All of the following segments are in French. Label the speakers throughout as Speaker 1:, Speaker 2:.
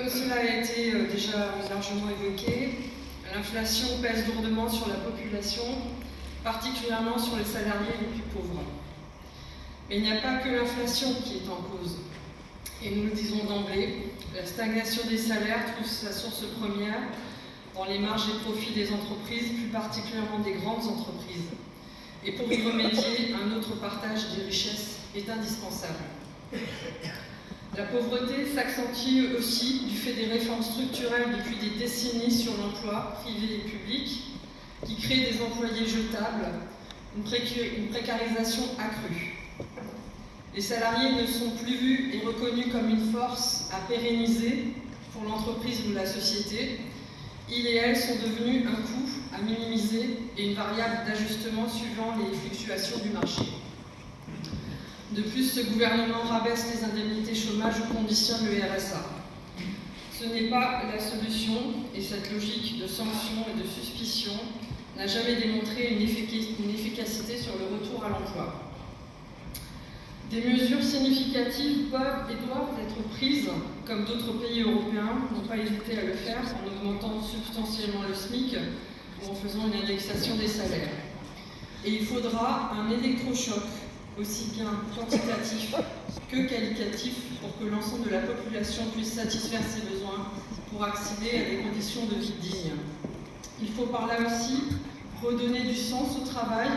Speaker 1: Comme cela a été déjà largement évoqué, l'inflation pèse lourdement sur la population, particulièrement sur les salariés les plus pauvres. Mais il n'y a pas que l'inflation qui est en cause. Et nous le disons d'emblée, la stagnation des salaires trouve sa source première dans les marges et profits des entreprises, plus particulièrement des grandes entreprises. Et pour y remédier, un autre partage des richesses est indispensable. La pauvreté s'accentue aussi du fait des réformes structurelles depuis des décennies sur l'emploi privé et public, qui créent des employés jetables, une précarisation accrue. Les salariés ne sont plus vus et reconnus comme une force à pérenniser pour l'entreprise ou la société. Ils et elles sont devenus un coût à minimiser et une variable d'ajustement suivant les fluctuations du marché. De plus, ce gouvernement rabaisse les indemnités chômage ou conditionne le RSA. Ce n'est pas la solution et cette logique de sanction et de suspicion n'a jamais démontré une efficacité sur le retour à l'emploi. Des mesures significatives peuvent et doivent être prises, comme d'autres pays européens n'ont pas hésité à le faire, en augmentant substantiellement le SMIC ou en faisant une indexation des salaires. Et il faudra un électrochoc, aussi bien quantitatif que qualitatif, pour que l'ensemble de la population puisse satisfaire ses besoins pour accéder à des conditions de vie dignes. Il faut par là aussi redonner du sens au travail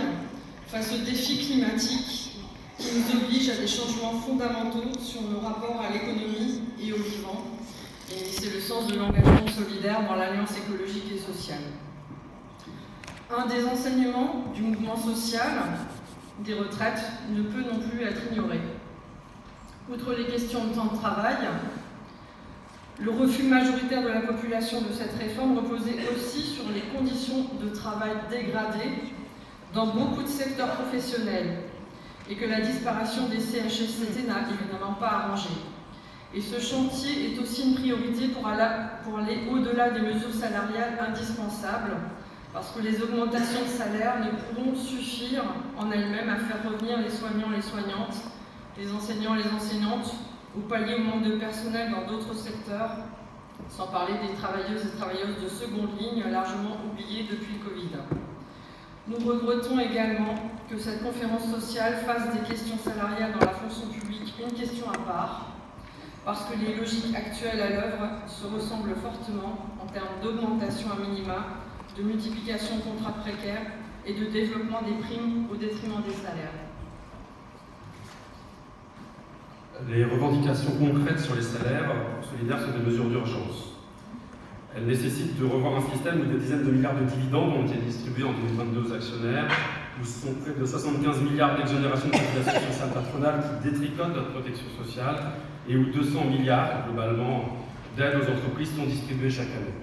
Speaker 1: face aux défis climatiques qui nous oblige à des changements fondamentaux sur nos rapports à l'économie et au vivant. Et c'est le sens de l'engagement solidaire dans l'alliance écologique et sociale. Un des enseignements du mouvement social des retraites ne peut non plus être ignoré. Outre les questions de temps de travail, le refus majoritaire de la population de cette réforme reposait aussi sur les conditions de travail dégradées dans beaucoup de secteurs professionnels, et que la disparition des CHSCT n'a évidemment pas arrangé. Et ce chantier est aussi une priorité pour aller au-delà des mesures salariales indispensables, parce que les augmentations de salaire ne pourront suffire en elles-mêmes à faire revenir les soignants, les soignantes, les enseignants, les enseignantes, ou pallier au manque de personnel dans d'autres secteurs, sans parler des travailleuses et travailleurs de seconde ligne largement oubliés depuis le Covid. Nous regrettons également que cette conférence sociale fasse des questions salariales dans la fonction publique une question à part, parce que les logiques actuelles à l'œuvre se ressemblent fortement en termes d'augmentation à minima, de multiplication de contrats précaires et de développement des primes au détriment des salaires.
Speaker 2: Les revendications concrètes sur les salaires solidaires sont des mesures d'urgence. Elles nécessitent de revoir un système où des dizaines de milliards de dividendes ont été distribués en 2022 aux actionnaires, où ce sont près de 75 milliards d'exonérations de cotisations sociales patronales qui détricotent notre protection sociale et où 200 milliards, globalement, d'aides aux entreprises sont distribués chaque année.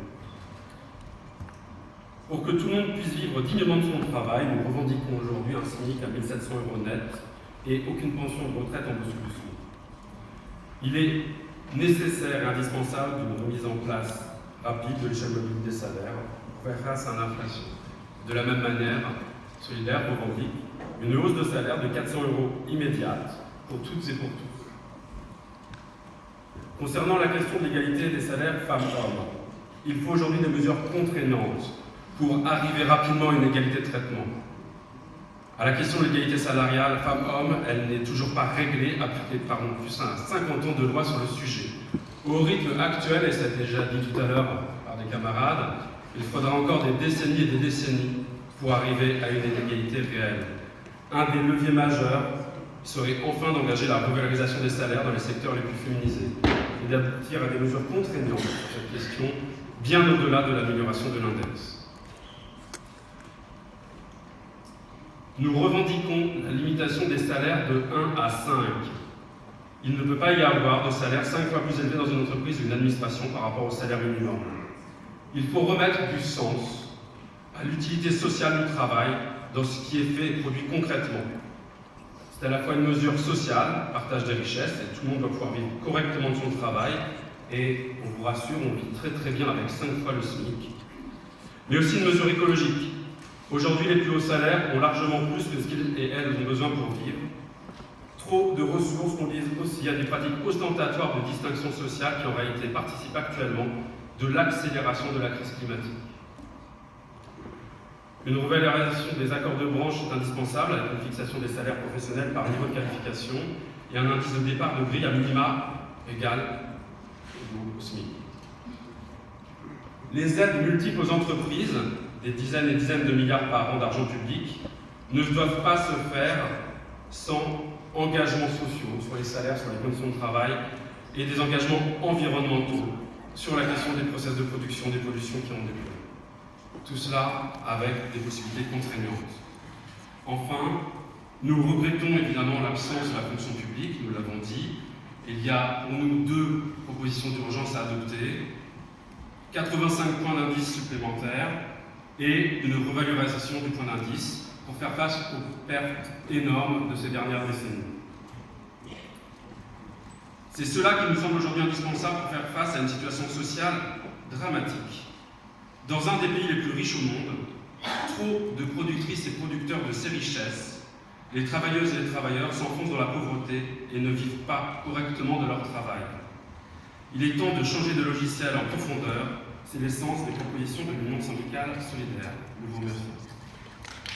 Speaker 2: Pour que tout le monde puisse vivre dignement de son travail, nous revendiquons aujourd'hui un SMIC à 1 700 € net et aucune pension de retraite en dessous du SMIC. Il est nécessaire et indispensable d'une remise en place rapide de l'échelle mobile des salaires pour faire face à l'inflation. De la même manière, Solidaire revendique une hausse de salaire de 400 € immédiate pour toutes et pour tous. Concernant la question de l'égalité des salaires femmes-hommes, il faut aujourd'hui des mesures contraignantes pour arriver rapidement à une égalité de traitement. À la question de l'égalité salariale femmes-hommes, elle n'est toujours pas réglée, appliquée par non plus 50 ans de loi sur le sujet. Au rythme actuel, et ça a été déjà dit tout à l'heure par des camarades, il faudra encore des décennies et des décennies pour arriver à une égalité réelle. Un des leviers majeurs serait enfin d'engager la revalorisation des salaires dans les secteurs les plus féminisés et d'aboutir à des mesures contraignantes sur cette question, bien au-delà de l'amélioration de l'index. Nous revendiquons la limitation des salaires de 1 à 5. Il ne peut pas y avoir de salaire 5 fois plus élevé dans une entreprise ou une administration par rapport au salaire minimum. Il faut remettre du sens à l'utilité sociale du travail dans ce qui est fait et produit concrètement. C'est à la fois une mesure sociale, partage des richesses, et tout le monde doit pouvoir vivre correctement de son travail, et on vous rassure, on vit très très bien avec 5 fois le SMIC. Mais aussi une mesure écologique. Aujourd'hui, les plus hauts salaires ont largement plus que ce qu'ils et elles ont besoin pour vivre. Trop de ressources conduisent aussi à des pratiques ostentatoires de distinction sociale qui en réalité participent actuellement de l'accélération de la crise climatique. Une revalorisation des accords de branche est indispensable avec une fixation des salaires professionnels par niveau de qualification et un indice de départ de grille à minima égal au SMIC. Les aides multiples aux entreprises, des dizaines et dizaines de milliards par an d'argent public, ne doivent pas se faire sans engagements sociaux sur les salaires, sur les conditions de travail et des engagements environnementaux sur la question des process de production, des pollutions qui en découlent. Tout cela avec des possibilités contraignantes. Enfin, nous regrettons évidemment l'absence de la fonction publique, nous l'avons dit. Il y a pour nous 2 propositions d'urgence à adopter, 85 points d'indice supplémentaires et une revalorisation du point d'indice pour faire face aux pertes énormes de ces dernières décennies. C'est cela qui nous semble aujourd'hui indispensable pour faire face à une situation sociale dramatique. Dans un des pays les plus riches au monde, trop de productrices et producteurs de ces richesses, les travailleuses et les travailleurs s'enfoncent dans la pauvreté et ne vivent pas correctement de leur travail. Il est temps de changer de logiciel en profondeur. C'est l'essence des propositions de l'Union syndicale solidaire. Je vous remercie.